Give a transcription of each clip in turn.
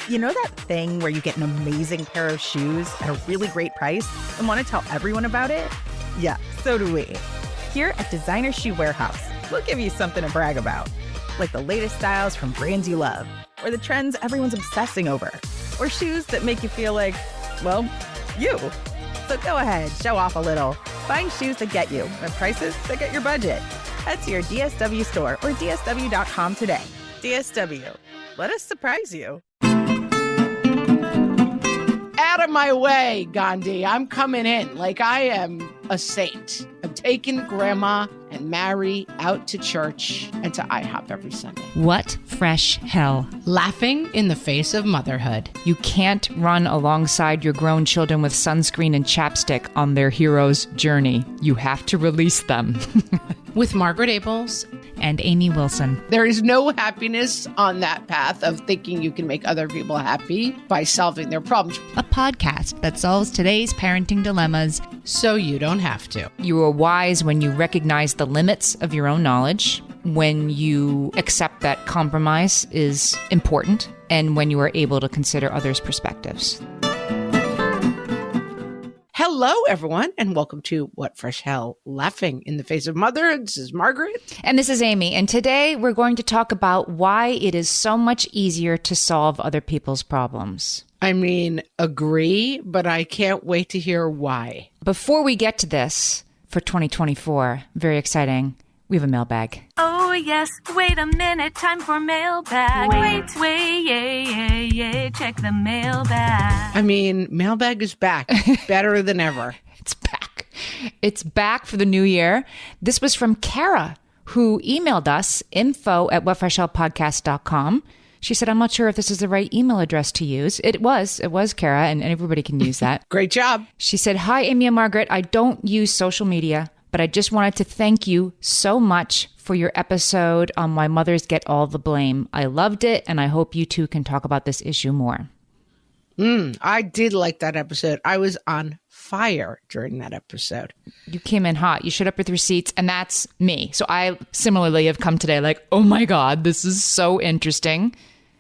You know that thing where you get an amazing pair of shoes at a really great price and want to tell everyone about it? Yeah, so do we. Here at Designer Shoe Warehouse, we'll give you something to brag about, like the latest styles from brands you love, or the trends everyone's obsessing over, or shoes that make you feel like, well, you. So go ahead, show off a little. Find shoes that get you at prices that get your budget. Head to your DSW store or dsw.com today. DSW, let us surprise you. Out of my way, Gandhi. I'm coming in like I am a saint. I'm taking Grandma and Mary out to church and to IHOP every Sunday. What fresh hell? Laughing in the face of motherhood. You can't run alongside your grown children with sunscreen and chapstick on their hero's journey. You have to release them. With Margaret Abels and Amy Wilson. There is no happiness on that path of thinking you can make other people happy by solving their problems. A podcast that solves today's parenting dilemmas so you don't have to. You are wise when you recognize the limits of your own knowledge, when you accept that compromise is important, and when you are able to consider others' perspectives. Hello, everyone, and welcome to What Fresh Hell? Laughing in the Face of Motherhood. This is Margaret. And this is Amy. And today we're going to talk about why it is so much easier to solve other people's problems. I mean, agree, but I can't wait to hear why. Before we get to this, for 2024, very exciting, we have a mailbag. Oh, yes. Wait a minute. Time for mailbag. Wait. Check the mailbag. I mean, mailbag is back. Better than ever. It's back. It's back for the new year. This was from Kara, who emailed us, info@whatfreshhellpodcast.com. She said, I'm not sure if this is the right email address to use. It was Kara, and everybody can use that. Great job. She said, hi, Amy and Margaret. I don't use social media, but I just wanted to thank you so much for your episode on Why Mothers Get All the Blame. I loved it, and I hope you two can talk about this issue more. I did like that episode. I was on fire during that episode. You came in hot. You showed up with receipts, and that's me. So I similarly have come today like, oh my God, this is so interesting.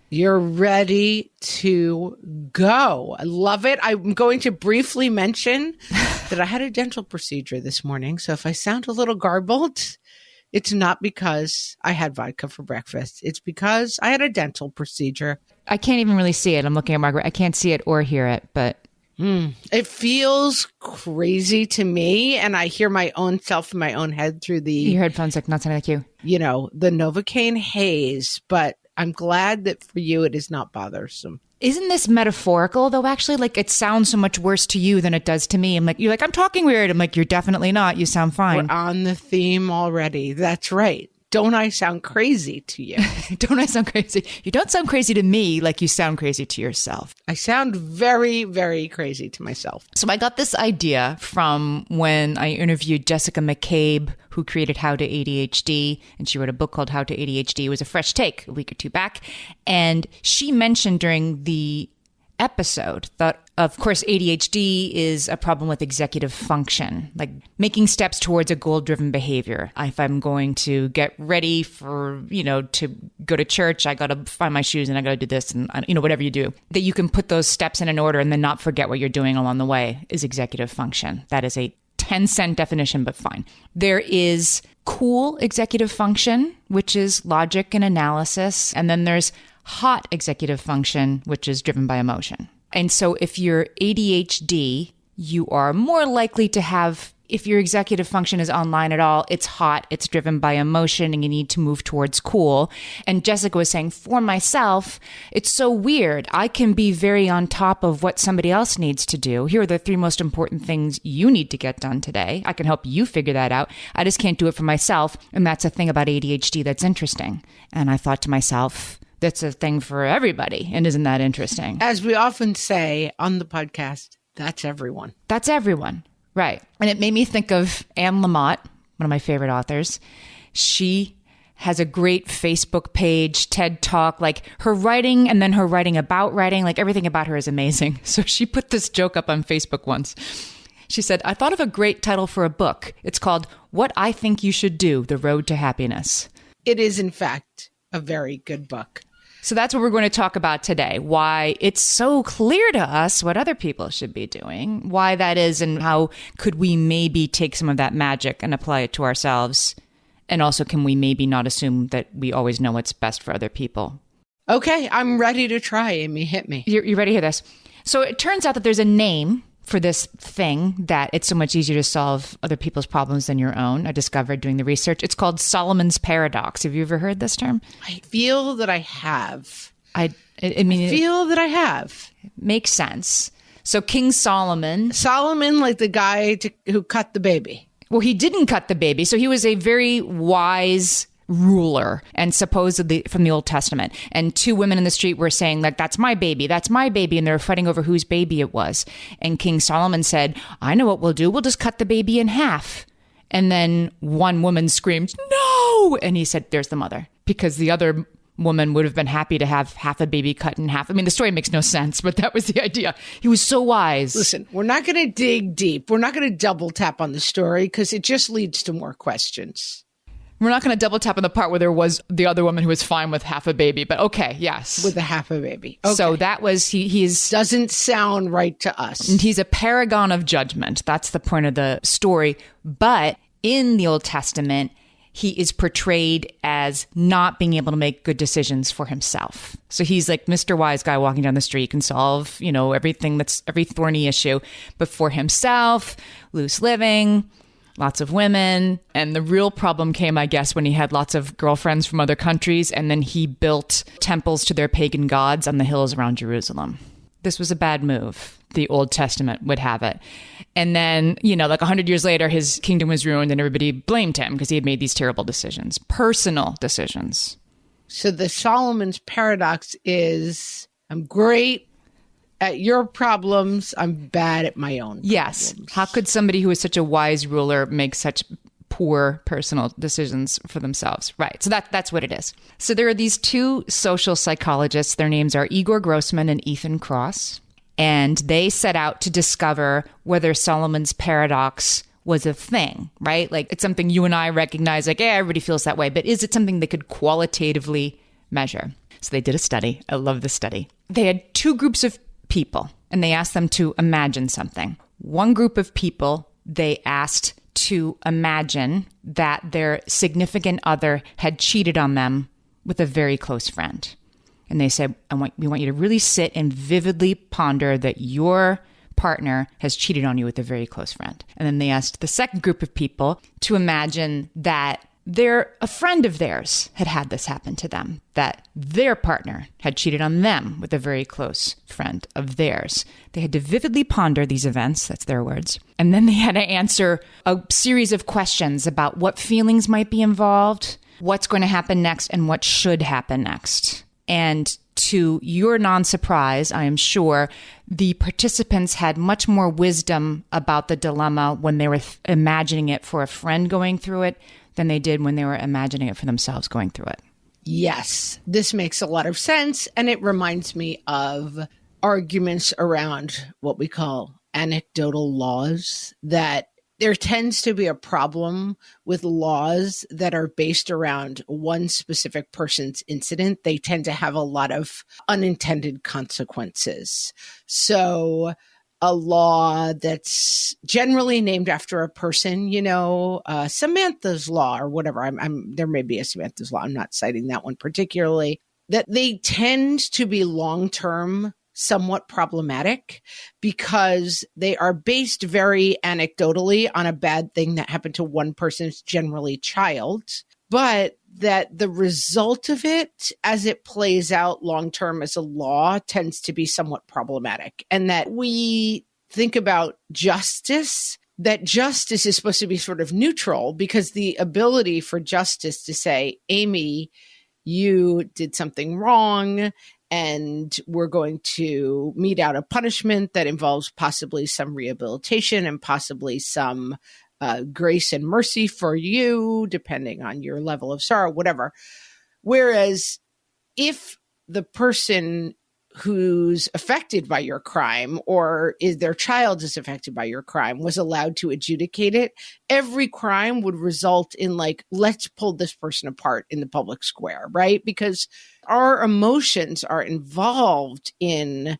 You're ready to go. I love it. I'm going to briefly mention that I had a dental procedure this morning. So if I sound a little garbled, it's not because I had vodka for breakfast. It's because I had a dental procedure. I can't even really see it. I'm looking at Margaret. I can't see it or hear it, but... It feels crazy to me, and I hear my own self in my own head through Your headphones like not sounding like you. You know, the Novocaine haze, but I'm glad that for you it is not bothersome. Isn't this metaphorical, though, actually? Like, it sounds so much worse to you than it does to me. You're like, I'm talking weird. I'm like, you're definitely not. You sound fine. We're on the theme already. That's right. Don't I sound crazy to you? Don't I sound crazy? You don't sound crazy to me like you sound crazy to yourself. I sound very, very crazy to myself. So I got this idea from when I interviewed Jessica McCabe, who created How to ADHD, and she wrote a book called How to ADHD. It was a fresh take a week or two back. And she mentioned during the episode that, of course, ADHD is a problem with executive function, like making steps towards a goal-driven behavior. If I'm going to get ready for, to go to church, I got to find my shoes and I got to do this and, whatever you do, that you can put those steps in an order and then not forget what you're doing along the way is executive function. That is a 10-cent definition, but fine. There is cool executive function, which is logic and analysis. And then there's hot executive function, which is driven by emotion. And so if you're ADHD, you are more likely to have, if your executive function is online at all, it's hot, it's driven by emotion, and you need to move towards cool. And Jessica was saying, for myself, it's so weird. I can be very on top of what somebody else needs to do. Here are the 3 most important things you need to get done today. I can help you figure that out. I just can't do it for myself. And that's a thing about ADHD that's interesting. And I thought to myself, that's a thing for everybody. And isn't that interesting? As we often say on the podcast, that's everyone. That's everyone. Right. And it made me think of Anne Lamott, one of my favorite authors. She has a great Facebook page, TED Talk, like her writing and then her writing about writing, like everything about her is amazing. So she put this joke up on Facebook once. She said, I thought of a great title for a book. It's called What I Think You Should Do, The Road to Happiness. It is, in fact, a very good book. So that's what we're going to talk about today, why it's so clear to us what other people should be doing, why that is, and how could we maybe take some of that magic and apply it to ourselves. And also, can we maybe not assume that we always know what's best for other people? Okay, I'm ready to try, Amy. Hit me. You ready to hear this? So it turns out that there's a name for this thing that it's so much easier to solve other people's problems than your own. I discovered doing the research. It's called Solomon's paradox. Have you ever heard this term? I feel that I have. I mean, feel that I have. It makes sense. So King Solomon. Solomon, like the guy who cut the baby. Well, he didn't cut the baby. So he was a very wise ruler, and supposedly from the Old Testament. And two women in the street were saying, like, that's my baby. And they were fighting over whose baby it was. And King Solomon said, I know what we'll do. We'll just cut the baby in half. And then one woman screamed, no! And he said, there's the mother. Because the other woman would have been happy to have half a baby cut in half. I mean, the story makes no sense, but that was the idea. He was so wise. Listen, we're not going to dig deep. We're not going to double tap on the story because it just leads to more questions. We're not going to double tap on the part where there was the other woman who was fine with half a baby, but okay, yes. With a half a baby. Okay. So that was, he's... Doesn't sound right to us. He's a paragon of judgment. That's the point of the story. But in the Old Testament, he is portrayed as not being able to make good decisions for himself. So he's like Mr. Wise Guy walking down the street, can solve, every thorny issue, but for himself, loose living, lots of women. And the real problem came, I guess, when he had lots of girlfriends from other countries, and then he built temples to their pagan gods on the hills around Jerusalem. This was a bad move. The Old Testament would have it. And then, like 100 years later, his kingdom was ruined and everybody blamed him because he had made these terrible decisions, personal decisions. So the Solomon's paradox is, I'm great at your problems, I'm bad at my own problems. Yes. How could somebody who is such a wise ruler make such poor personal decisions for themselves? Right. So that's what it is. So there are these two social psychologists. Their names are Igor Grossman and Ethan Kross. And they set out to discover whether Solomon's paradox was a thing, right? Like, it's something you and I recognize, like, everybody feels that way. But is it something they could qualitatively measure? So they did a study. I love this study. They had two groups of people, and they asked them to imagine something. One group of people, they asked to imagine that their significant other had cheated on them with a very close friend. And they said, we want you to really sit and vividly ponder that your partner has cheated on you with a very close friend. And then they asked the second group of people to imagine that a friend of theirs had this happen to them, that their partner had cheated on them with a very close friend of theirs. They had to vividly ponder these events, that's their words, and then they had to answer a series of questions about what feelings might be involved, what's going to happen next, and what should happen next. And to your non-surprise, I am sure, the participants had much more wisdom about the dilemma when they were imagining it for a friend going through it than they did when they were imagining it for themselves going through it. Yes, this makes a lot of sense. And it reminds me of arguments around what we call anecdotal laws, that there tends to be a problem with laws that are based around one specific person's incident. They tend to have a lot of unintended consequences. So a law that's generally named after a person, Samantha's Law or whatever. There may be a Samantha's Law. I'm not citing that one particularly. That they tend to be long-term somewhat problematic because they are based very anecdotally on a bad thing that happened to one person's generally child, but that the result of it as it plays out long-term as a law tends to be somewhat problematic. And that we think about justice, that justice is supposed to be sort of neutral, because the ability for justice to say, Amy, you did something wrong, and we're going to mete out a punishment that involves possibly some rehabilitation and possibly some grace and mercy for you, depending on your level of sorrow, whatever. Whereas if the person who's affected by your crime or their child is affected by your crime was allowed to adjudicate it, every crime would result in like, let's pull this person apart in the public square, right? Because our emotions are involved in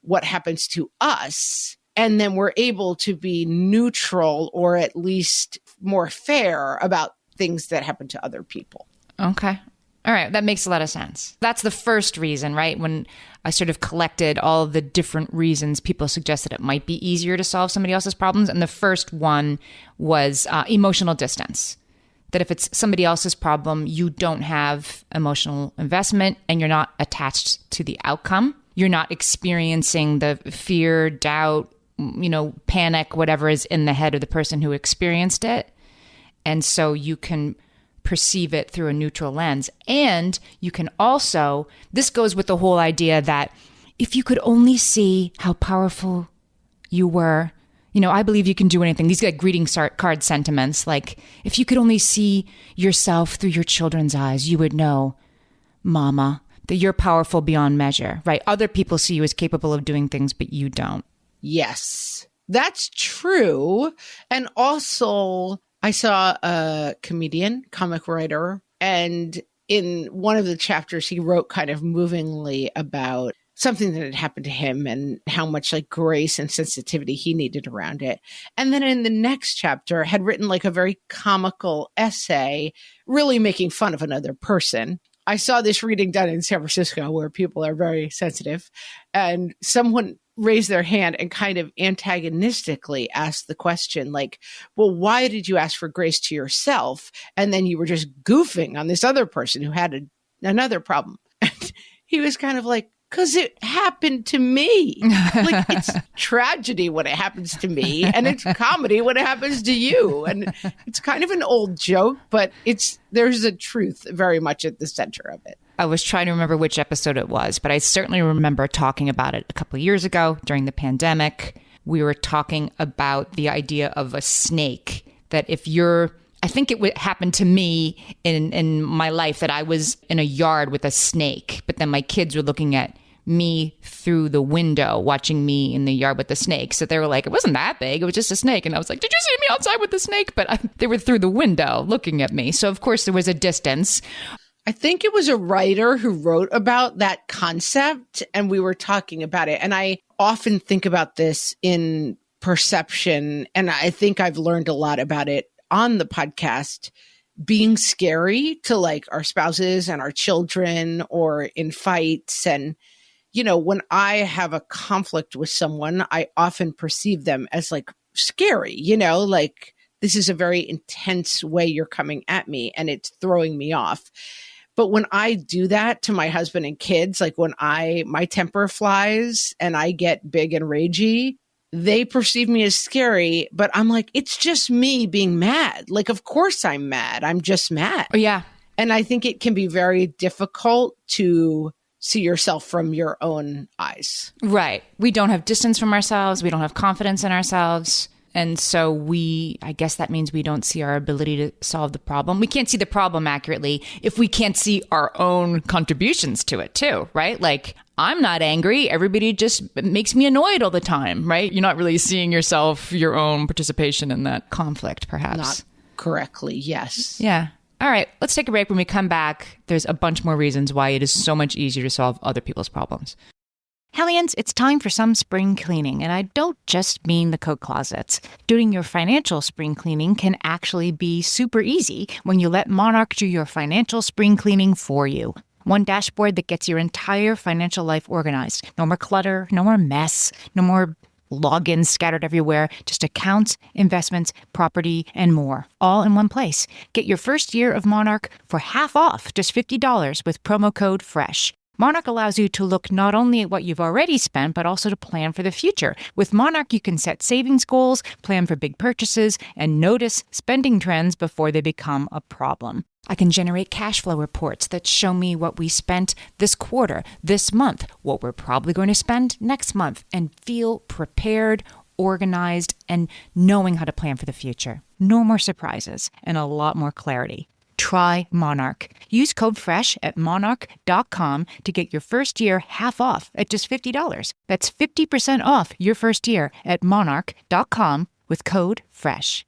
what happens to us. And then we're able to be neutral or at least more fair about things that happen to other people. Okay. All right. That makes a lot of sense. That's the first reason, right? When I sort of collected all of the different reasons people suggested it might be easier to solve somebody else's problems. And the first one was emotional distance. That if it's somebody else's problem, you don't have emotional investment and you're not attached to the outcome. You're not experiencing the fear, doubt, panic, whatever is in the head of the person who experienced it. And so you can perceive it through a neutral lens. And you can also, this goes with the whole idea that if you could only see how powerful you were, I believe you can do anything. These like greeting card sentiments, like if you could only see yourself through your children's eyes, you would know, Mama, that you're powerful beyond measure, right? Other people see you as capable of doing things, but you don't. Yes, that's true. And also, I saw a comedian, comic writer, and in one of the chapters, he wrote kind of movingly about something that had happened to him and how much like grace and sensitivity he needed around it. And then in the next chapter had written like a very comical essay, really making fun of another person. I saw this reading done in San Francisco where people are very sensitive, and someone raised their hand and kind of antagonistically asked the question like, well, why did you ask for grace to yourself? And then you were just goofing on this other person who had another problem. And he was kind of like, because it happened to me. Like, it's tragedy when it happens to me, and it's comedy when it happens to you. And it's kind of an old joke, but there's a truth very much at the center of it. I was trying to remember which episode it was, but I certainly remember talking about it a couple of years ago during the pandemic. We were talking about the idea of a snake, that if I think it happened to me in my life that I was in a yard with a snake, but then my kids were looking at me through the window, watching me in the yard with the snake. So they were like, it wasn't that big. It was just a snake. And I was like, did you see me outside with the snake? But they were through the window looking at me. So of course there was a distance. I think it was a writer who wrote about that concept, and we were talking about it. And I often think about this in perception, and I think I've learned a lot about it on the podcast, being scary to like our spouses and our children or in fights. And, when I have a conflict with someone, I often perceive them as like scary, like this is a very intense way you're coming at me and it's throwing me off. But when I do that to my husband and kids, like when my temper flies and I get big and ragey, they perceive me as scary, but I'm like, it's just me being mad. Like, of course I'm mad. I'm just mad. Oh, yeah. And I think it can be very difficult to see yourself from your own eyes. Right. We don't have distance from ourselves. We don't have confidence in ourselves. And so I guess that means we don't see our ability to solve the problem. We can't see the problem accurately if we can't see our own contributions to it too, right? Like, I'm not angry. Everybody just makes me annoyed all the time, right? You're not really seeing your own participation in that conflict, perhaps. Not correctly, yes. Yeah. All right. Let's take a break. When we come back, there's a bunch more reasons why it is so much easier to solve other people's problems. Hellions, it's time for some spring cleaning, and I don't just mean the coat closets. Doing your financial spring cleaning can actually be super easy when you let Monarch do your financial spring cleaning for you. One dashboard that gets your entire financial life organized. No more clutter, no more mess, no more logins scattered everywhere, just accounts, investments, property, and more, all in one place. Get your first year of Monarch for half off, just $50 with promo code FRESH. Monarch allows you to look not only at what you've already spent, but also to plan for the future. With Monarch, you can set savings goals, plan for big purchases, and notice spending trends before they become a problem. I can generate cash flow reports that show me what we spent this quarter, this month, what we're probably going to spend next month, and feel prepared, organized, and knowing how to plan for the future. No more surprises and a lot more clarity. try Monarch. Use code FRESH at monarch.com to get your first year half off at just $50. That's 50% off your first year at monarch.com with code FRESH.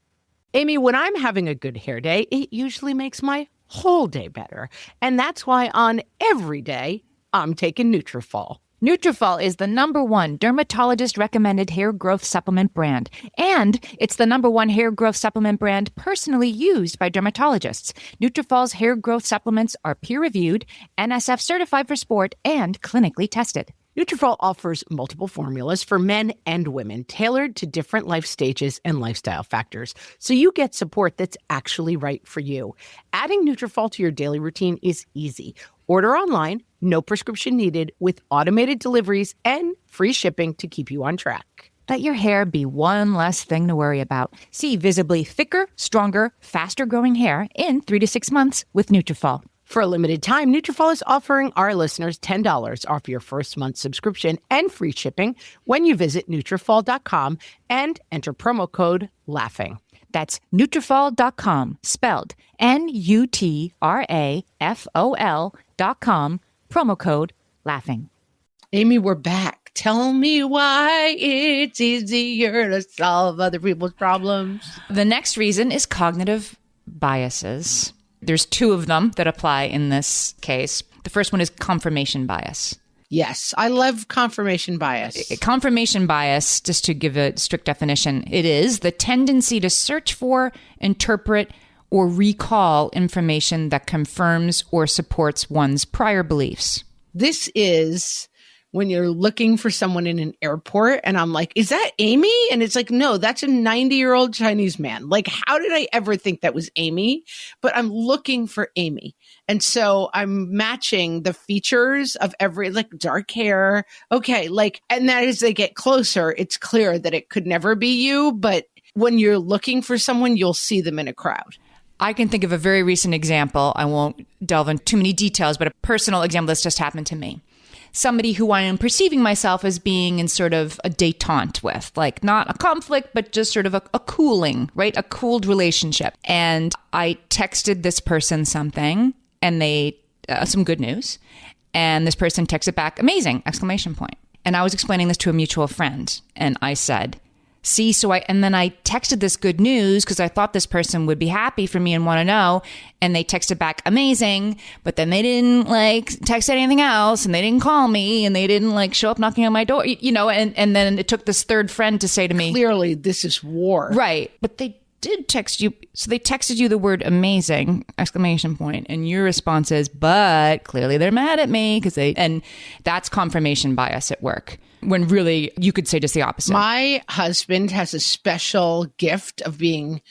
Amy, when I'm having a good hair day, it usually makes my whole day better. And that's why on every day, I'm taking Nutrafol. Nutrafol is the #1 dermatologist-recommended hair growth supplement brand. And it's the #1 hair growth supplement brand personally used by dermatologists. Nutrafol's hair growth supplements are peer-reviewed, NSF certified for sport, and clinically tested. Nutrafol offers multiple formulas for men and women, tailored to different life stages and lifestyle factors, so you get support that's actually right for you. Adding Nutrafol to your daily routine is easy. Order online, no prescription needed, with automated deliveries and free shipping to keep you on track. Let your hair be one less thing to worry about. See visibly thicker, stronger, faster-growing hair in 3 to 6 months with Nutrafol. For a limited time, Nutrafol is offering our listeners $10 off your first month subscription and free shipping when you visit Nutrafol.com and enter promo code LAUGHING. That's Nutrafol.com, spelled Nutrafol.com, promo code LAUGHING. Amy, we're back. Tell me why it's easier to solve other people's problems. The next reason is cognitive biases. There's 2 of them that apply in this case. The first one is confirmation bias. Yes, I love confirmation bias. Confirmation bias, just to give a strict definition, it is the tendency to search for, interpret, or recall information that confirms or supports one's prior beliefs. This is when you're looking for someone in an airport and I'm like, is that Amy? And it's like, no, that's a 90-year-old Chinese man. Like, how did I ever think that was Amy? But I'm looking for Amy. And so I'm matching the features of every, like, dark hair. Okay. Like, and that as they get closer, it's clear that it could never be you. But when you're looking for someone, you'll see them in a crowd. I can think of a very recent example. I won't delve into too many details, but a personal example that's just happened to me. Somebody who I am perceiving myself as being in sort of a détente with, like not a conflict, but just sort of a cooling, right? A cooled relationship. And I texted this person something and they, some good news. And this person texted back, amazing, exclamation point. And I was explaining this to a mutual friend. And I said, see, and then I texted this good news because I thought this person would be happy for me and want to know. And they texted back, amazing. But then they didn't text anything else and they didn't call me and they didn't show up knocking on my door, and then it took this third friend to say to me, clearly this is war. Right. But they did text you. So they texted you the word amazing, exclamation point. And your response is, but clearly they're mad at me and that's confirmation bias at work. When really you could say just the opposite. My husband has a special gift of being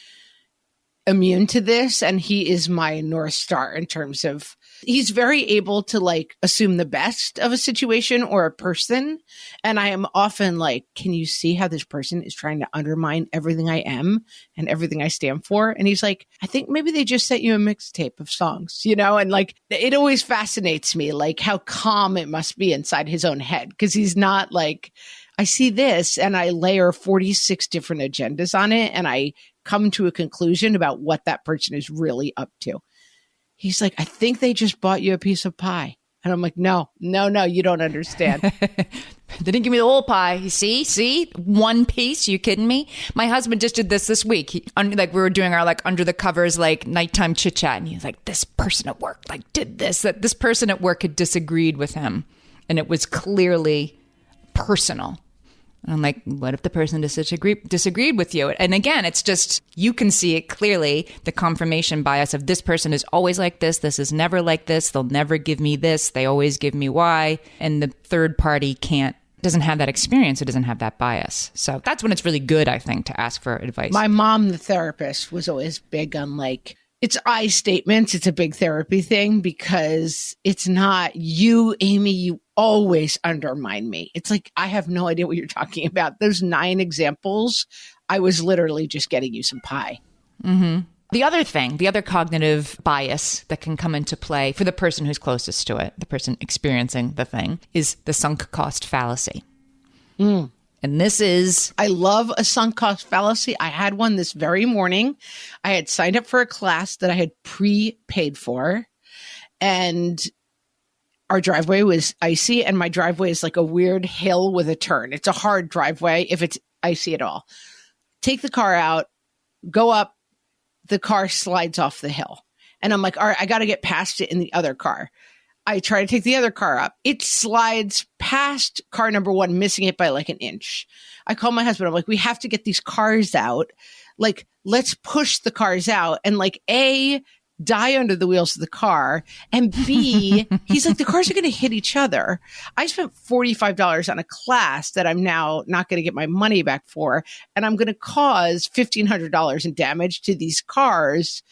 immune to this. And he is my North Star in terms of, he's very able to assume the best of a situation or a person. And I am often like, can you see how this person is trying to undermine everything I am and everything I stand for? And he's like, I think maybe they just sent you a mixtape of songs, and it always fascinates me, how calm it must be inside his own head. Cause he's not I see this and I layer 46 different agendas on it. And I come to a conclusion about what that person is really up to. He's like, I think they just bought you a piece of pie. And I'm like, no, you don't understand. They didn't give me the whole pie. You see, one piece. You kidding me? My husband just did this week. We were doing our under the covers, nighttime chit chat. And he's like, this person at work did this, that this person at work had disagreed with him. And it was clearly personal. And I'm like, what if the person disagreed with you? And again, it's just, you can see it clearly, the confirmation bias of this person is always like this is never like this, they'll never give me this, they always give me Y. And the third party doesn't have that experience, it doesn't have that bias. So that's when it's really good, I think, to ask for advice. My mom, the therapist, was always big on it's I statements. It's a big therapy thing because it's not you, Amy, you always undermine me. It's I have no idea what you're talking about. Those 9 examples, I was literally just getting you some pie. Mm-hmm. The other cognitive bias that can come into play for the person who's closest to it, the person experiencing the thing, is the sunk cost fallacy. And And this is, I love a sunk cost fallacy. I had one this very morning. I had signed up for a class that I had prepaid for, and our driveway was icy, and my driveway is like a weird hill with a turn. It's a hard driveway if it's icy at all. Take the car out, go up, the car slides off the hill. And I'm like, all right, I got to get past it in the other car. I try to take the other car up. It slides past car number one, missing it by like an inch. I call my husband. I'm like, we have to get these cars out. Like, let's push the cars out and like A, die under the wheels of the car. And B, he's like, the cars are going to hit each other. I spent $45 on a class that I'm now not going to get my money back for. And I'm going to cause $1,500 in damage to these cars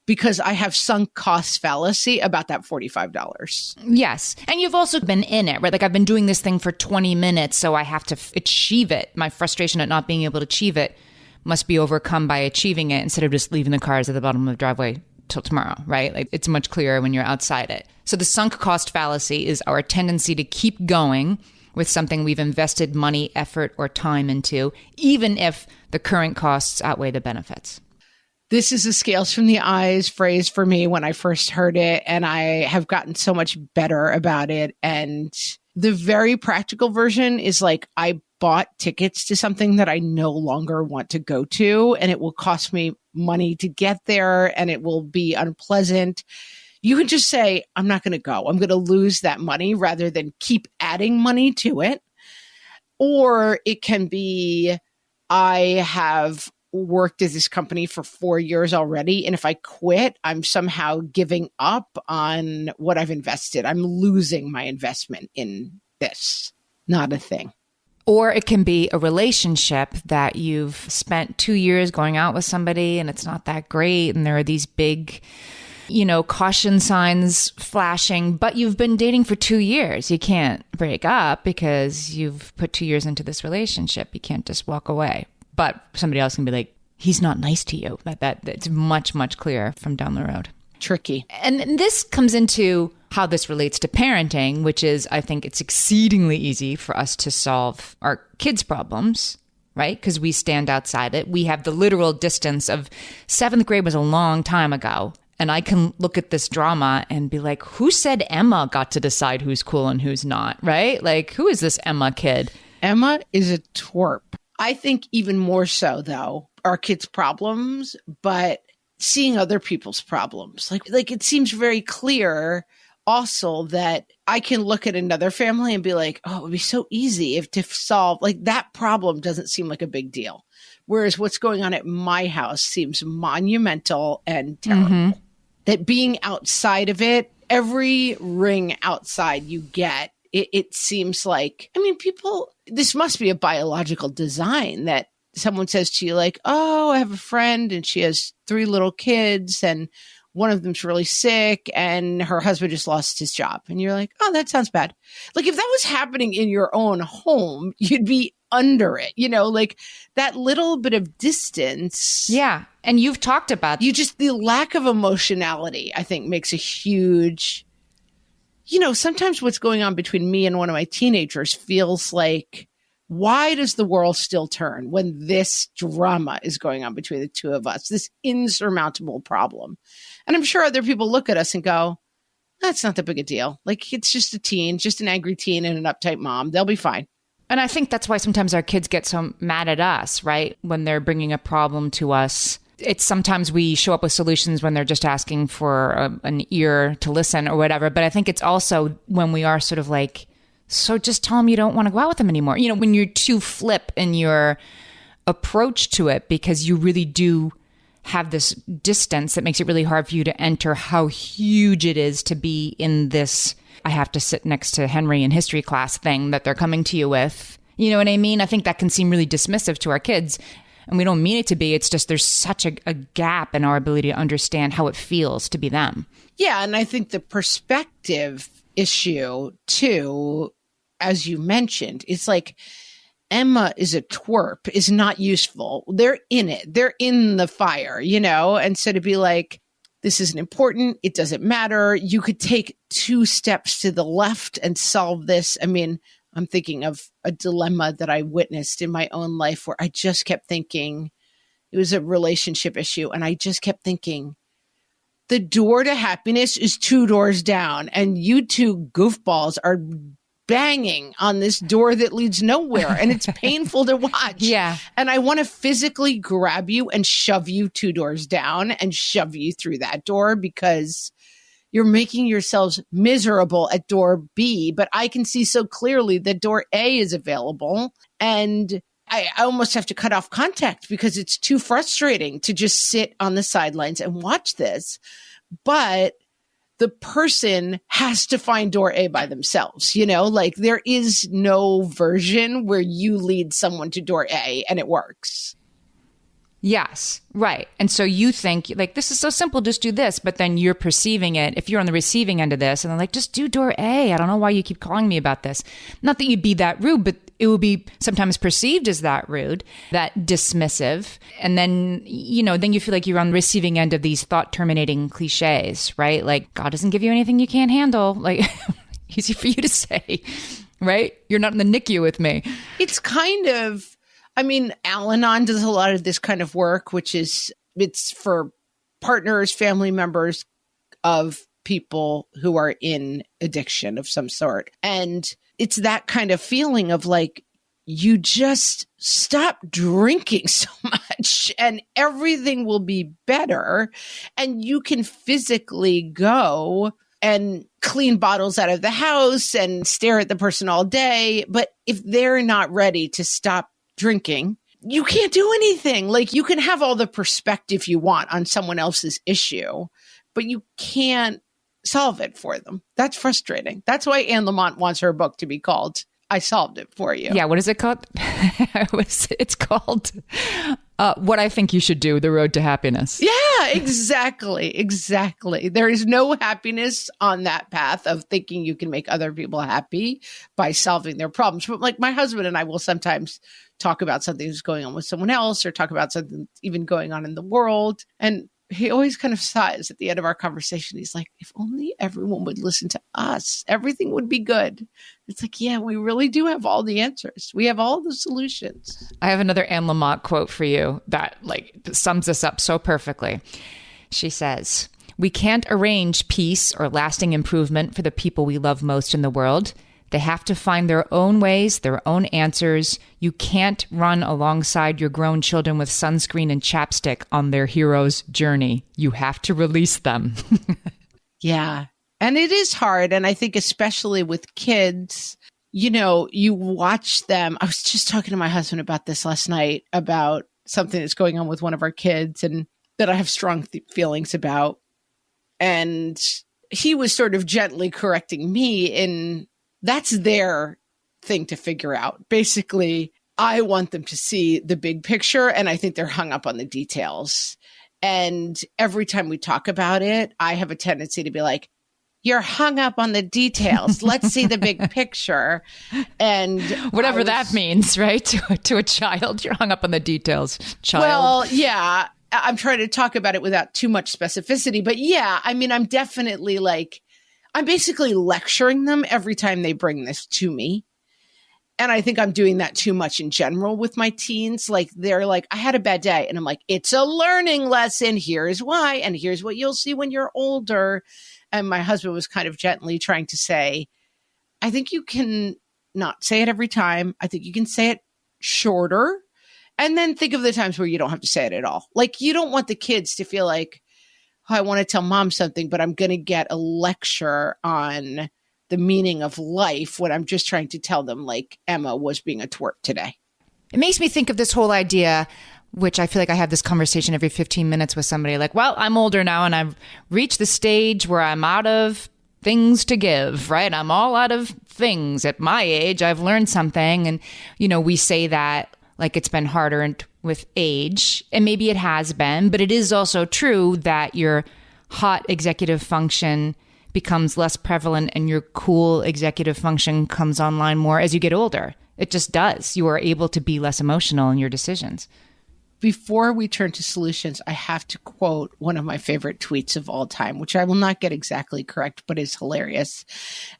because I have sunk cost fallacy about that $45. yes. And you've also been in it, right? Like I've been doing this thing for 20 minutes, so I have to achieve it. My frustration at not being able to achieve it must be overcome by achieving it instead of just leaving the cars at the bottom of the driveway till tomorrow, right? Like it's much clearer when you're outside it. So the sunk cost fallacy is our tendency to keep going with something we've invested money, effort, or time into, even if the current costs outweigh the benefits. This is a scales from the eyes phrase for me when I first heard it, and I have gotten so much better about it. And the very practical version is like, I bought tickets to something that I no longer want to go to, and it will cost me money to get there, and it will be unpleasant. You can just say, I'm not going to go. I'm going to lose that money rather than keep adding money to it. Or it can be, I have worked at this company for 4 years already, and if I quit, I'm somehow giving up on what I've invested. I'm losing my investment in this. Not a thing. Or it can be a relationship that you've spent 2 years going out with somebody and it's not that great. And there are these big, caution signs flashing, but you've been dating for 2 years. You can't break up because you've put 2 years into this relationship. You can't just walk away. But somebody else can be like, he's not nice to you. That's much, much clearer from down the road. Tricky. And this comes into how this relates to parenting, which is, I think it's exceedingly easy for us to solve our kids' problems, right? Because we stand outside it. We have the literal distance of 7th grade was a long time ago. And I can look at this drama and be like, who said Emma got to decide who's cool and who's not, right? Like, who is this Emma kid? Emma is a twerp. I think even more so, though, our kids' problems, but seeing other people's problems. Like it seems very clear also that I can look at another family and be like, oh, it would be so easy if to solve, like that problem doesn't seem like a big deal. Whereas what's going on at my house seems monumental and terrible. Mm-hmm. That being outside of it, every ring outside you get, it seems like, people, this must be a biological design that someone says to you like, oh, I have a friend and she has 3 little kids and one of them's really sick and her husband just lost his job. And you're like, oh, that sounds bad. Like if that was happening in your own home, you'd be under it, like that little bit of distance. Yeah. And you've talked about the lack of emotionality, I think makes a huge, sometimes what's going on between me and one of my teenagers feels like, why does the world still turn when this drama is going on between the two of us, this insurmountable problem? And I'm sure other people look at us and go, that's not that big a deal. Like, it's just a teen, just an angry teen and an uptight mom. They'll be fine. And I think that's why sometimes our kids get so mad at us, right? When they're bringing a problem to us. It's sometimes we show up with solutions when they're just asking for an ear to listen or whatever. But I think it's also when we are sort of like, so just tell them you don't want to go out with them anymore. When you're too flip in your approach to it because you really do have this distance that makes it really hard for you to enter how huge it is to be in this, I have to sit next to Henry in history class thing that they're coming to you with. You know what I mean? I think that can seem really dismissive to our kids. And we don't mean it to be. It's just there's such a gap in our ability to understand how it feels to be them. Yeah. And I think the perspective issue, too, as you mentioned, it's like Emma is a twerp is not useful. They're in it. They're in the fire, And so to be like, this isn't important. It doesn't matter. You could take 2 steps to the left and solve this. I'm thinking of a dilemma that I witnessed in my own life where I just kept thinking it was a relationship issue. And I just kept thinking the door to happiness is 2 doors down and you two goofballs are banging on this door that leads nowhere and it's painful to watch. Yeah. And I want to physically grab you and shove you 2 doors down and shove you through that door because you're making yourselves miserable at door B, but I can see so clearly that door A is available. And I almost have to cut off contact because it's too frustrating to just sit on the sidelines and watch this. But the person has to find door A by themselves, like there is no version where you lead someone to door A and it works. Yes, right. And so you think like, this is so simple, just do this. But then you're perceiving it, if you're on the receiving end of this and they're like, just do door A. I don't know why you keep calling me about this. Not that you'd be that rude, but it will be sometimes perceived as that rude, that dismissive. And then, then you feel like you're on the receiving end of these thought terminating cliches, right? Like God doesn't give you anything you can't handle. Like easy for you to say, right? You're not in the NICU with me. It's kind of, Al-Anon does a lot of this kind of work, which is, it's for partners, family members of people who are in addiction of some sort. And it's that kind of feeling of like, you just stop drinking so much and everything will be better. And you can physically go and clean bottles out of the house and stare at the person all day. But if they're not ready to stop drinking, you can't do anything. Like you can have all the perspective you want on someone else's issue, but you can't solve it for them. That's frustrating. That's why Anne Lamott wants her book to be called I Solved It For You. Yeah. What is it called? It's called What I Think You Should Do, The Road to Happiness. Yeah, exactly. Exactly. There is no happiness on that path of thinking you can make other people happy by solving their problems. But like my husband and I will sometimes talk about something that's going on with someone else or talk about something even going on in the world. And he always kind of sighs at the end of our conversation. He's like, if only everyone would listen to us, everything would be good. It's like, yeah, we really do have all the answers. We have all the solutions. I have another Anne Lamott quote for you that sums this up so perfectly. She says, "We can't arrange peace or lasting improvement for the people we love most in the world. They have to find their own ways, their own answers. You can't run alongside your grown children with sunscreen and chapstick on their hero's journey. You have to release them." Yeah. And it is hard. And I think especially with kids, you watch them. I was just talking to my husband about this last night, about something that's going on with one of our kids and that I have strong feelings about. And he was sort of gently correcting me in, that's their thing to figure out. Basically, I want them to see the big picture, and I think they're hung up on the details. And every time we talk about it, I have a tendency to be like, you're hung up on the details. Let's see the big picture. And whatever that means, right? To a child, you're hung up on the details, child. Well, yeah. I'm trying to talk about it without too much specificity. But yeah, I'm definitely I'm basically lecturing them every time they bring this to me. And I think I'm doing that too much in general with my teens. Like, they're like, I had a bad day. And I'm like, it's a learning lesson. Here's why. And here's what you'll see when you're older. And my husband was kind of gently trying to say, I think you can not say it every time. I think you can say it shorter. And then think of the times where you don't have to say it at all. Like, you don't want the kids to feel like, I want to tell mom something, but I'm going to get a lecture on the meaning of life when I'm just trying to tell them, like, Emma was being a twerp today. It makes me think of this whole idea, which I feel like I have this conversation every 15 minutes with somebody, like, well, I'm older now and I've reached the stage where I'm out of things to give, right? I'm all out of things. At my age, I've learned something. And, we say that like it's been harder with age, and maybe it has been, but it is also true that your hot executive function becomes less prevalent and your cool executive function comes online more as you get older. It just does. You are able to be less emotional in your decisions. Before we turn to solutions, I have to quote one of my favorite tweets of all time, which I will not get exactly correct, but is hilarious.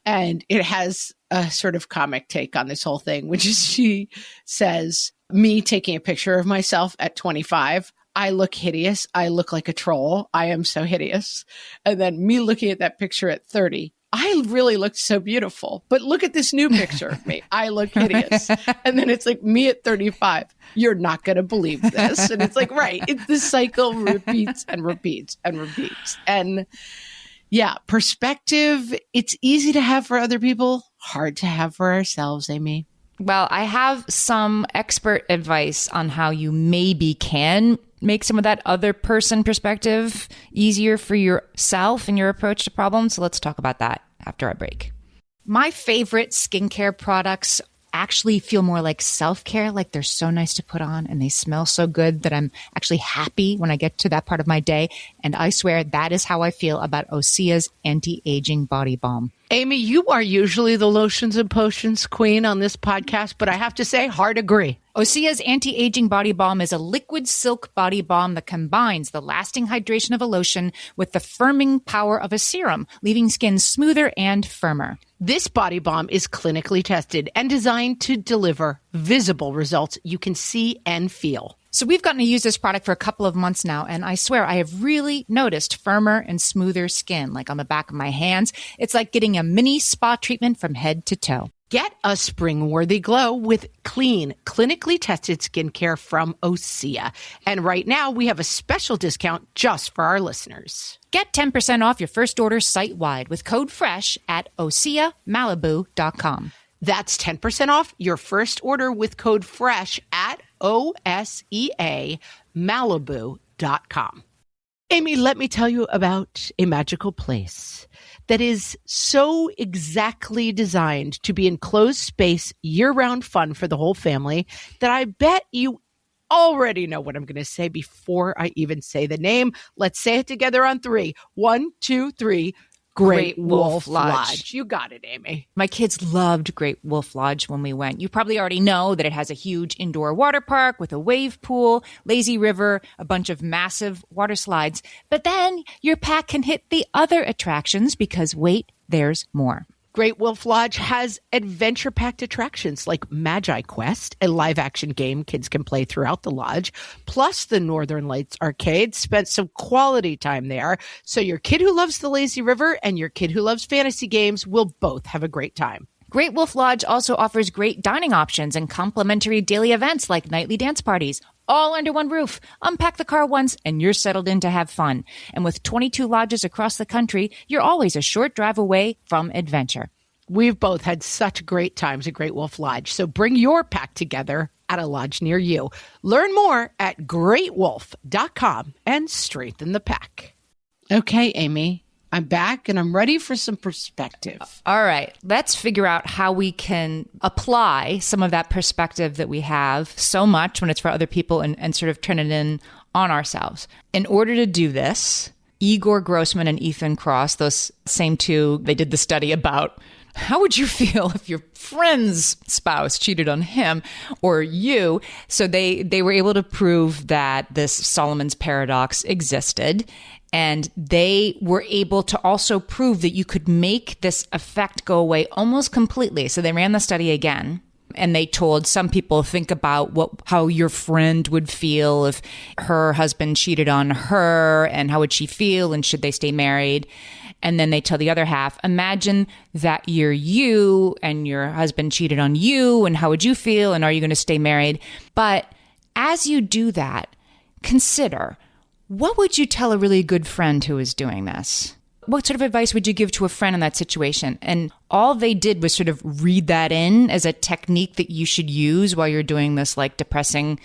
And it has a sort of comic take on this whole thing, which is she says, me taking a picture of myself at 25, I look hideous. I look like a troll. I am so hideous. And then me looking at that picture at 30, I really looked so beautiful. But look at this new picture of me. I look hideous. And then it's like me at 35. You're not going to believe this. And it's like, right. The cycle repeats and repeats and repeats. And yeah, perspective, it's easy to have for other people, hard to have for ourselves, Amy. Well, I have some expert advice on how you maybe can make some of that other person perspective easier for yourself and your approach to problems. So let's talk about that after our break. My favorite skincare products actually feel more like self-care, like they're so nice to put on and they smell so good that I'm actually happy when I get to that part of my day. And I swear that is how I feel about Osea's anti-aging body balm. Amy, you are usually the lotions and potions queen on this podcast, but I have to say, hard agree. Osea's anti-aging body balm is a liquid silk body balm that combines the lasting hydration of a lotion with the firming power of a serum, leaving skin smoother and firmer. This body balm is clinically tested and designed to deliver visible results you can see and feel. So we've gotten to use this product for a couple of months now, and I swear I have really noticed firmer and smoother skin, like on the back of my hands. It's like getting a mini spa treatment from head to toe. Get a spring-worthy glow with clean, clinically tested skincare from Osea. And right now, we have a special discount just for our listeners. Get 10% off your first order site-wide with code FRESH at OseaMalibu.com. That's 10% off your first order with code FRESH at OSEAMalibu.com. Amy, let me tell you about a magical place that is so exactly designed to be enclosed space, year-round fun for the whole family that I bet you already know what I'm going to say before I even say the name. Let's say it together on 3. 1, 2, 3. Great Wolf Lodge. You got it, Amy. My kids loved Great Wolf Lodge when we went. You probably already know that it has a huge indoor water park with a wave pool, lazy river, a bunch of massive water slides. But then your pack can hit the other attractions because wait, there's more. Great Wolf Lodge has adventure-packed attractions like Magi Quest, a live-action game kids can play throughout the lodge, plus the Northern Lights Arcade. Spent some quality time there, so your kid who loves the lazy river and your kid who loves fantasy games will both have a great time. Great Wolf Lodge also offers great dining options and complimentary daily events like nightly dance parties, all under one roof. Unpack the car once and you're settled in to have fun. And with 22 lodges across the country, you're always a short drive away from adventure. We've both had such great times at Great Wolf Lodge, so bring your pack together at a lodge near you. Learn more at greatwolf.com and strengthen the pack. Okay, Amy. I'm back and I'm ready for some perspective. All right. Let's figure out how we can apply some of that perspective that we have so much when it's for other people and sort of turn it in on ourselves. In order to do this, Igor Grossman and Ethan Kross, those same two, they did the study about how would you feel if your friend's spouse cheated on him or you? So they were able to prove that this Solomon's paradox existed. And they were able to also prove that you could make this effect go away almost completely. So they ran the study again. And they told some people, think about how your friend would feel if her husband cheated on her, and how would she feel, and should they stay married? And then they tell the other half, imagine that you're you and your husband cheated on you, and how would you feel, and are you going to stay married? But as you do that, consider, what would you tell a really good friend who is doing this? What sort of advice would you give to a friend in that situation? And all they did was sort of read that in as a technique that you should use while you're doing this like depressing,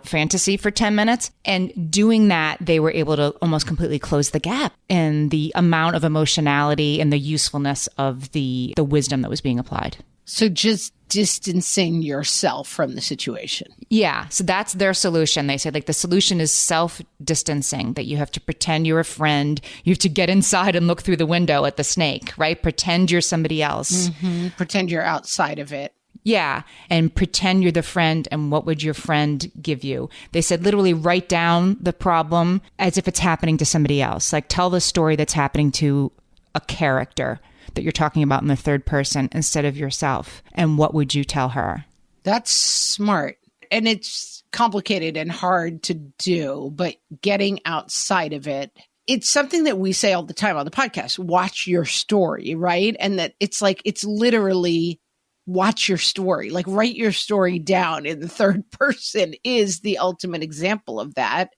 fantasy for 10 minutes. And doing that, they were able to almost completely close the gap in the amount of emotionality and the usefulness of the wisdom that was being applied. So just distancing yourself from the situation. Yeah. So that's their solution. They say the solution is self-distancing, that you have to pretend you're a friend. You have to get inside and look through the window at the snake, right? Pretend you're somebody else. Mm-hmm. Pretend you're outside of it. Yeah. And pretend you're the friend. And what would your friend give you? They said literally write down the problem as if it's happening to somebody else. Like tell the story that's happening to a character. that you're talking about in the third person instead of yourself? And what would you tell her? That's smart. And it's complicated and hard to do, but getting outside of it, it's something that we say all the time on the podcast, watch your story, right? And that it's like, it's literally watch your story, like write your story down in the third person is the ultimate example of that.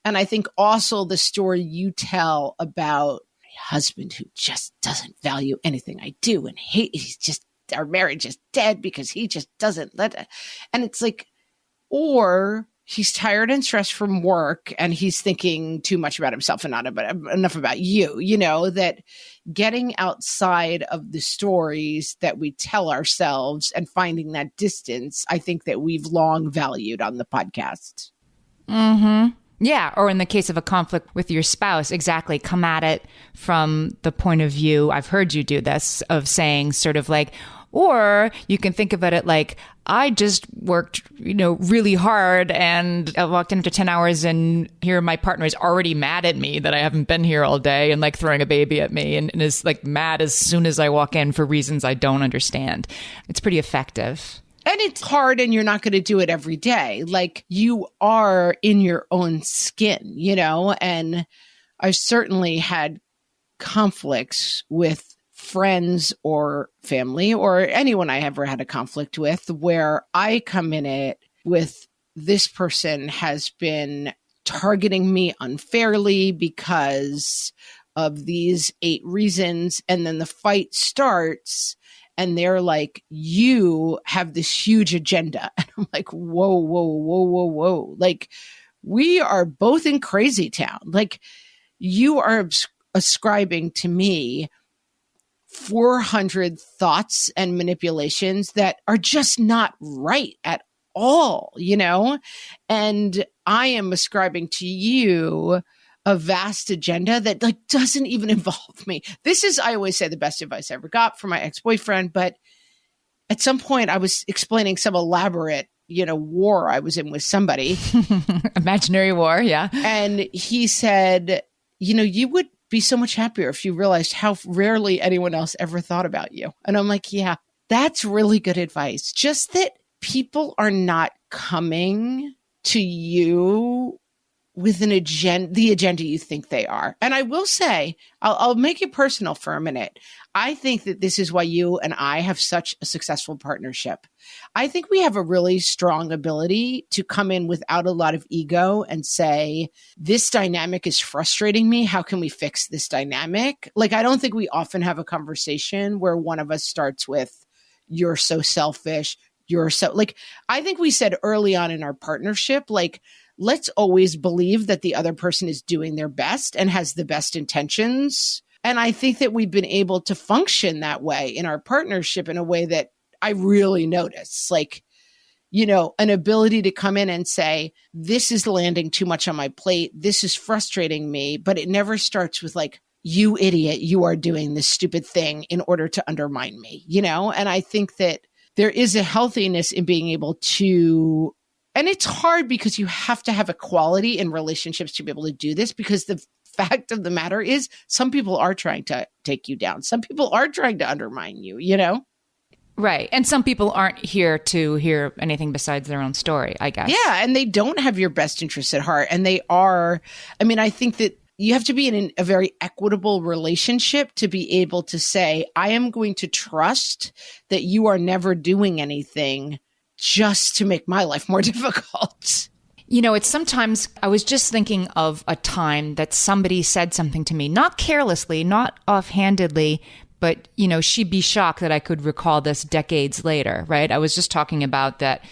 And I think also the story you tell about my husband who just doesn't value anything I do and he's just, our marriage is dead because he just doesn't let it. And it's like, or he's tired and stressed from work and he's thinking too much about himself and not enough about you, you know, that getting outside of the stories that we tell ourselves and finding that distance, I think that we've long valued on the podcast. Mm-hmm. Yeah. Or in the case of a conflict with your spouse, exactly. Come at it from the point of view, I've heard you do this, of saying sort of like, or you can think about it like, I just worked, really hard and I walked in after 10 hours and here my partner is already mad at me that I haven't been here all day and like throwing a baby at me and is like mad as soon as I walk in for reasons I don't understand. It's pretty effective. And it's hard and you're not going to do it every day. Like you are in your own skin, and I certainly had conflicts with friends or family or anyone I ever had a conflict with where I come in it with this person has been targeting me unfairly because of these 8 reasons. And then the fight starts and they're like, you have this huge agenda. And I'm like, whoa, whoa, whoa, whoa, whoa. Like we are both in crazy town. Like you are ascribing to me 400 thoughts and manipulations that are just not right at all, and I am ascribing to you a vast agenda that like doesn't even involve me. This is, I always say, the best advice I ever got from my ex-boyfriend. But at some point I was explaining some elaborate, war I was in with somebody. Imaginary war. Yeah. And he said, you would be so much happier if you realized how rarely anyone else ever thought about you. And I'm like, yeah, that's really good advice. Just that people are not coming to you with the agenda you think they are. And I will say, I'll make it personal for a minute. I think that this is why you and I have such a successful partnership. I think we have a really strong ability to come in without a lot of ego and say, this dynamic is frustrating me. How can we fix this dynamic? Like, I don't think we often have a conversation where one of us starts with, you're so selfish. You're so like, I think we said early on in our partnership, like, let's always believe that the other person is doing their best and has the best intentions. And I think that we've been able to function that way in our partnership in a way that I really notice, like, an ability to come in and say, this is landing too much on my plate. This is frustrating me, but it never starts with like, you idiot, you are doing this stupid thing in order to undermine me, And I think that there is a healthiness in being able to, and it's hard because you have to have equality in relationships to be able to do this, because the fact of the matter is some people are trying to take you down. Some people are trying to undermine you, Right. And some people aren't here to hear anything besides their own story, I guess. Yeah. And they don't have your best interests at heart. And they are, I think that you have to be in a very equitable relationship to be able to say, I am going to trust that you are never doing anything just to make my life more difficult. It's sometimes, I was just thinking of a time that somebody said something to me, not carelessly, not offhandedly, but, she'd be shocked that I could recall this decades later, right? I was just talking about that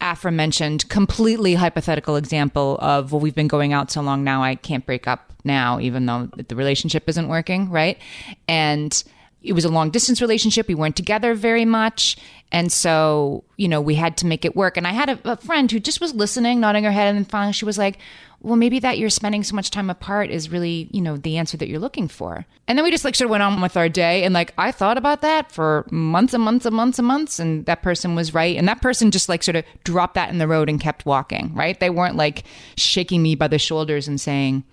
aforementioned completely hypothetical example of, well, we've been going out so long now, I can't break up now, even though the relationship isn't working, right? And it was a long distance relationship. We weren't together very much. And so, we had to make it work. And I had a friend who just was listening, nodding her head. And then finally she was like, well, maybe that you're spending so much time apart is really, the answer that you're looking for. And then we just like sort of went on with our day. And like, I thought about that for months and months and months and months. And that person was right. And that person just like sort of dropped that in the road and kept walking, right? They weren't like shaking me by the shoulders and saying,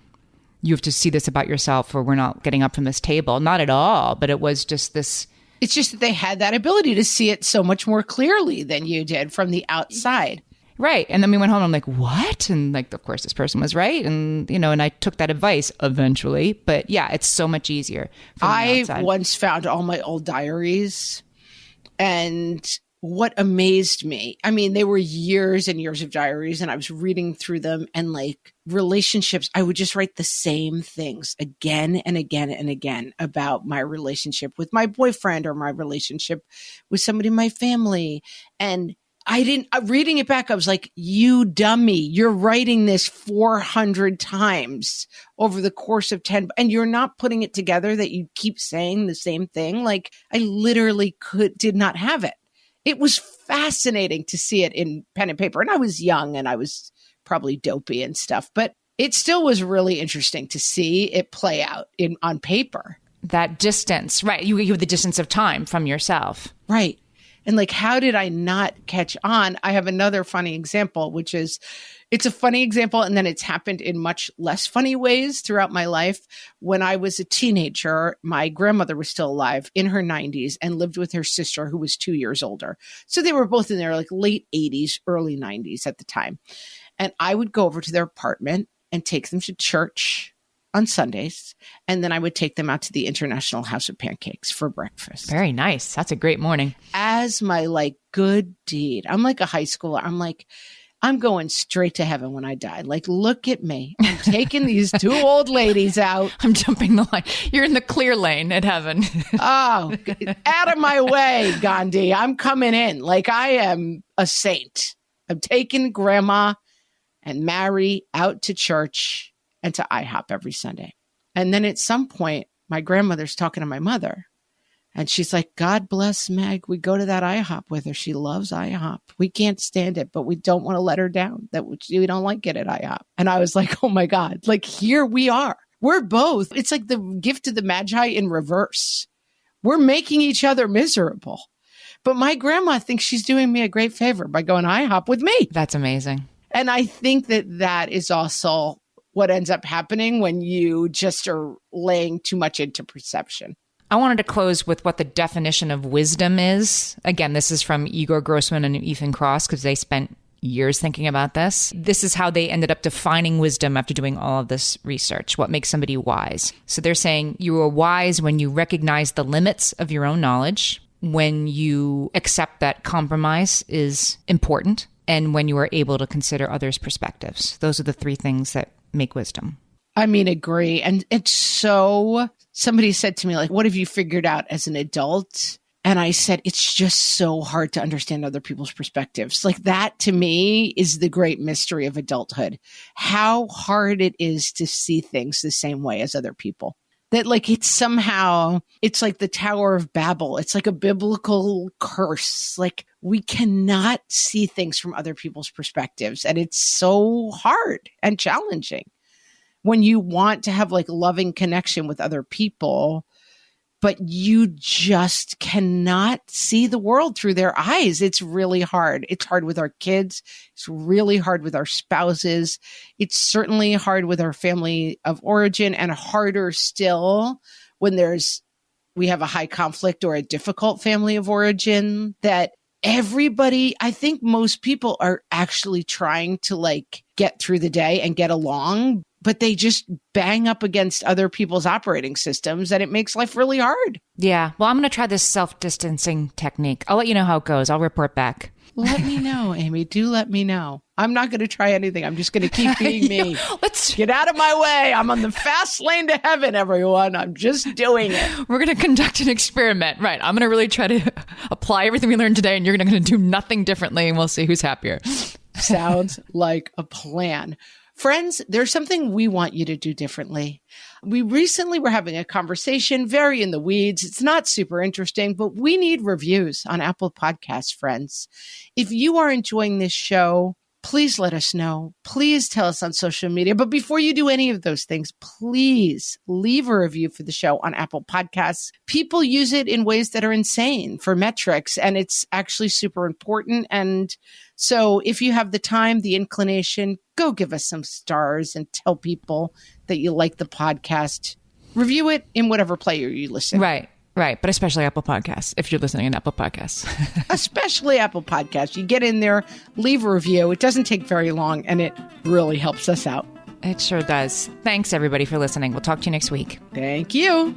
you have to see this about yourself or we're not getting up from this table. Not at all. But it was just this. It's just that they had that ability to see it so much more clearly than you did from the outside. Right. And then we went home and I'm like, what? And like, of course, this person was right. And, and I took that advice eventually. But yeah, it's so much easier from the outside. I once found all my old diaries, and what amazed me, I mean, they were years and years of diaries, and I was reading through them, and like relationships, I would just write the same things again and again and again about my relationship with my boyfriend or my relationship with somebody in my family. And reading it back, I was like, you dummy, you're writing this 400 times over the course of 10, and you're not putting it together that you keep saying the same thing. Like, I literally did not have it. It was fascinating to see it in pen and paper. And I was young and I was probably dopey and stuff, but it still was really interesting to see it play out on paper. That distance, right? You have the distance of time from yourself. Right. And like, how did I not catch on? I have another funny example, which is, it's a funny example, and then it's happened in much less funny ways throughout my life. When I was a teenager, my grandmother was still alive in her 90s and lived with her sister, who was 2 years older. So they were both in their like late 80s, early 90s at the time. And I would go over to their apartment and take them to church on Sundays. And then I would take them out to the International House of Pancakes for breakfast. Very nice. That's a great morning. As my like good deed. I'm like a high schooler. I'm like, I'm going straight to heaven when I die. Like, look at me. I'm taking these two old ladies out. I'm jumping the line. You're in the clear lane at heaven. Oh, out of my way, Gandhi. I'm coming in. Like, I am a saint. I'm taking Grandma and Mary out to church and to IHOP every Sunday. And then at some point, my grandmother's talking to my mother. And she's like, God bless Meg. We go to that IHOP with her. She loves IHOP. We can't stand it, but we don't want to let her down. That we don't like it at IHOP. And I was like, oh my God, like here we are. We're both. It's like the gift of the Magi in reverse. We're making each other miserable. But my grandma thinks she's doing me a great favor by going to IHOP with me. That's amazing. And I think that is also what ends up happening when you just are laying too much into perception. I wanted to close with what the definition of wisdom is. Again, this is from Igor Grossman and Ethan Kross, because they spent years thinking about this. This is how they ended up defining wisdom after doing all of this research. What makes somebody wise? So they're saying you are wise when you recognize the limits of your own knowledge, when you accept that compromise is important, and when you are able to consider others' perspectives. Those are the three things that make wisdom. I mean, agree. And it's so, somebody said to me, like, what have you figured out as an adult? And I said, it's just so hard to understand other people's perspectives. Like, that to me is the great mystery of adulthood. How hard it is to see things the same way as other people. That like, it's like the Tower of Babel. It's like a biblical curse. Like, we cannot see things from other people's perspectives. And it's so hard and challenging when you want to have like loving connection with other people, but you just cannot see the world through their eyes. It's really hard. It's hard with our kids. It's really hard with our spouses. It's certainly hard with our family of origin, and harder still when we have a high conflict or a difficult family of origin. That everybody, I think most people are actually trying to like get through the day and get along, but they just bang up against other people's operating systems, and it makes life really hard. Yeah. Well, I'm going to try this self-distancing technique. I'll let you know how it goes. I'll report back. Let me know, Amy. Do let me know. I'm not going to try anything. I'm just going to keep being me. Let's get out of my way. I'm on the fast lane to heaven, everyone. I'm just doing it. We're going to conduct an experiment. Right. I'm going to really try to apply everything we learned today, and you're going to do nothing differently, and we'll see who's happier. Sounds like a plan. Friends, there's something we want you to do differently. We recently were having a conversation, very in the weeds. It's not super interesting, but we need reviews on Apple Podcasts, friends. If you are enjoying this show, please let us know. Please tell us on social media. But before you do any of those things, please leave a review for the show on Apple Podcasts. People use it in ways that are insane for metrics, and it's actually super important. And So if you have the time, the inclination, go give us some stars and tell people that you like the podcast. Review it in whatever player you listen. Right. But especially Apple Podcasts, if you're listening in Apple Podcasts. Especially Apple Podcasts. You get in there, leave a review. It doesn't take very long, and it really helps us out. It sure does. Thanks, everybody, for listening. We'll talk to you next week. Thank you.